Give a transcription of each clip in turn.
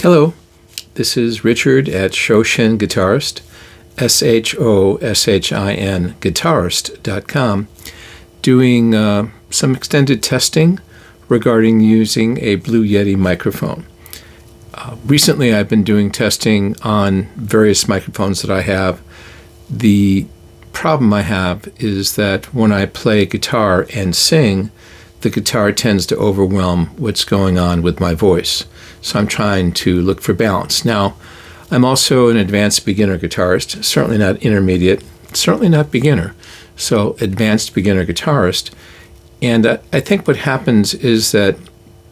Hello, this is Richard at Shoshin Guitarist, SHOSHIN Guitarist.com, doing some extended testing regarding using a Blue Yeti microphone. Recently I've been doing testing on various microphones that I have. The problem I have is that when I play guitar and sing, the guitar tends to overwhelm what's going on with my voice. So I'm trying to look for balance. Now, I'm also an advanced beginner guitarist, certainly not intermediate, certainly not beginner. So advanced beginner guitarist. And I think what happens is that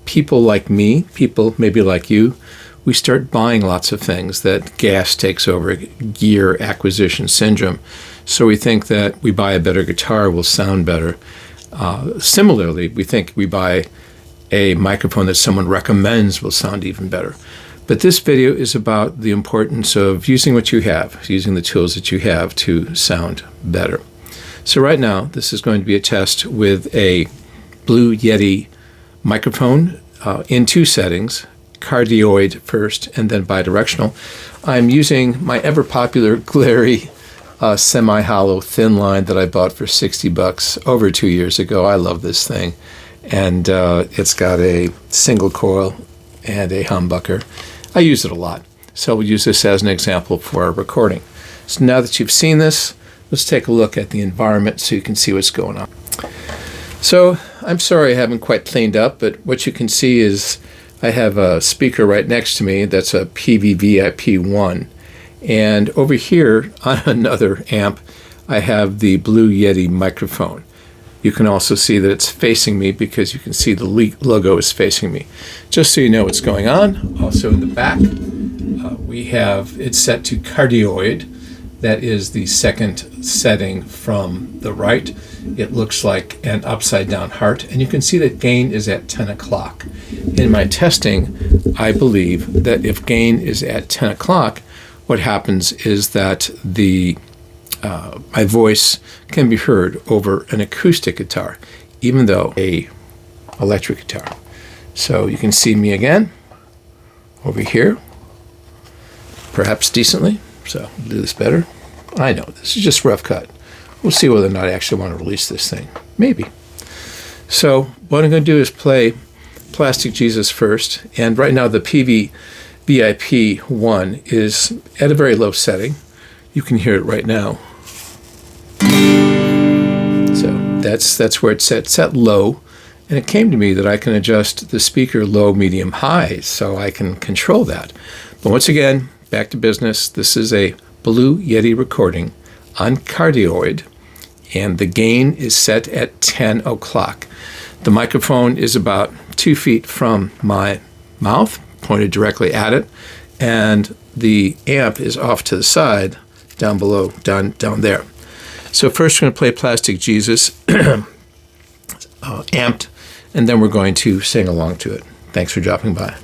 people like me, people maybe like you, we start buying lots of things, that gas takes over, gear acquisition syndrome. So we think that we buy a better guitar will sound better. Similarly, we think we buy a microphone that someone recommends will sound even better. But this video is about the importance of using what you have, using the tools that you have to sound better. So right now, this is going to be a test with a Blue Yeti microphone in two settings, Cardioid first and then bi-directional. I'm using my ever-popular Glarry semi-hollow Thinline that I bought for $60 over 2 years ago. I love this thing. And it's got a single coil and a humbucker. I use it a lot. So we'll use this as an example for our recording. So now that you've seen this, let's take a look at the environment so you can see what's going on. So I'm sorry I haven't quite cleaned up, but what you can see is I have a speaker right next to me that's a Peavey VIP1. And over here on another amp, I have the Blue Yeti microphone. You can also see that it's facing me because you can see the logo is facing me. Just so you know what's going on, also in the back, we have it set to Cardioid. That is the second setting from the right. It looks like an upside down heart, and you can see that gain is at 10 o'clock. In my testing, I believe that if gain is at 10 o'clock, what happens is that my voice can be heard over an acoustic guitar, even though an electric guitar. So you can see me again over here, perhaps decently. So I'll do this better. I know, this is just rough cut. We'll see whether or not I actually want to release this thing. Maybe. So what I'm going to do is play Plastic Jesus first. And right now the Peavey VIP1 is at a very low setting. You can hear it right now. So that's where it's set low. And it came to me that I can adjust the speaker low, medium, high, so I can control that. But once again, back to business. This is a Blue Yeti recording on Cardioid, and the gain is set at 10 o'clock. The microphone is about 2 feet from my mouth, pointed directly at it, and the amp is off to the side, down below, down there. So first we're going to play Plastic Jesus, amped, and then we're going to sing along to it. Thanks for dropping by.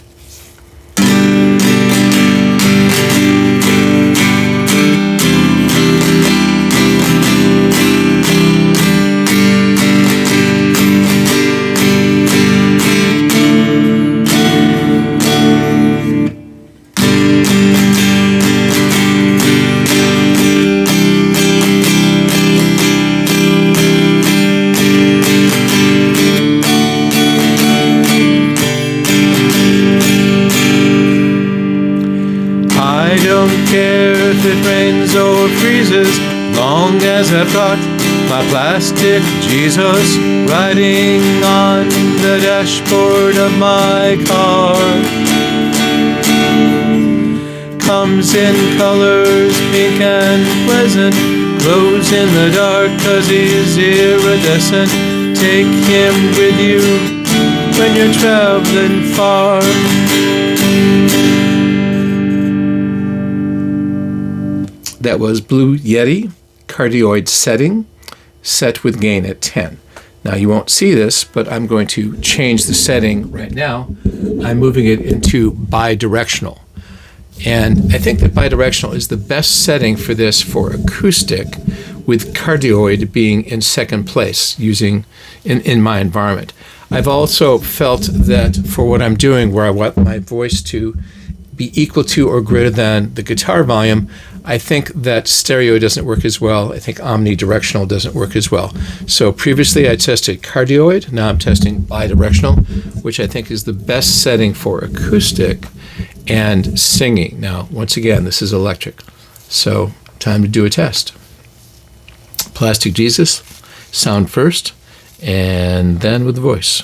I don't care if it rains or freezes, long as I've got my plastic Jesus riding on the dashboard of my car. Comes in colors pink and pleasant, glows in the dark 'cause he's iridescent. Take him with you when you're traveling far. That was Blue Yeti Cardioid setting, set with gain at 10. Now you won't see this, but I'm going to change the setting right now. I'm moving it into bi-directional. And I think that bi-directional is the best setting for this for acoustic, with Cardioid being in second place using in my environment. I've also felt that for what I'm doing, where I want my voice to be equal to or greater than the guitar volume. I think that stereo doesn't work as well. I think omnidirectional doesn't work as well. So previously I tested cardioid. Now I'm testing bidirectional, which I think is the best setting for acoustic and singing. Now, once again, this is electric. So time to do a test. Plastic Jesus, sound first, and then with the voice.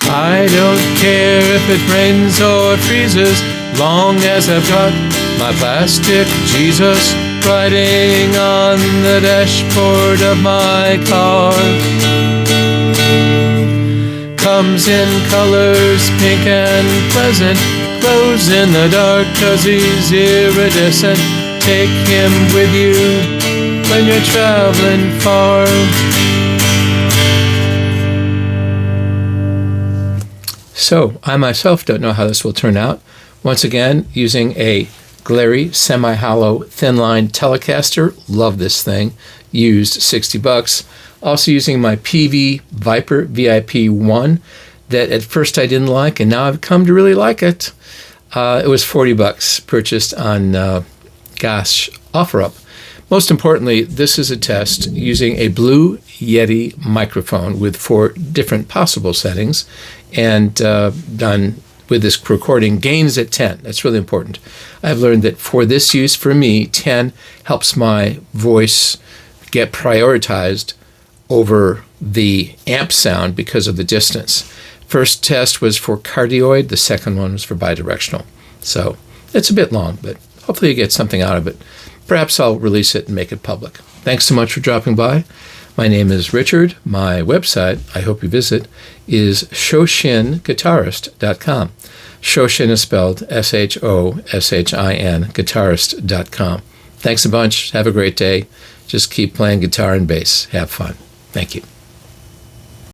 I don't care if it rains or freezes, long as I've got my plastic Jesus riding on the dashboard of my car. Comes in colors pink and pleasant, glows in the dark 'cause he's iridescent. Take him with you when you're traveling far. So, I myself don't know how this will turn out. Once again, using a Glarry semi-hollow Thinline Telecaster. Love this thing. Used $60. Also using my Peavey Viper VIP1 that at first I didn't like, and now I've come to really like it. It was $40 purchased on OfferUp. Most importantly, this is a test using a Blue Yeti microphone with 4 different possible settings, and done with this recording. Gains at 10. That's really important. I've learned that for this use, for me, 10 helps my voice get prioritized over the amp sound because of the distance. First test was for cardioid. The second one was for bidirectional. So it's a bit long, but hopefully you get something out of it. Perhaps I'll release it and make it public. Thanks so much for dropping by. My name is Richard. My website, I hope you visit, is ShoshinGuitarist.com. Shoshin is spelled S-H-O-S-H-I-N, guitarist.com. Thanks a bunch. Have a great day. Just keep playing guitar and bass. Have fun. Thank you.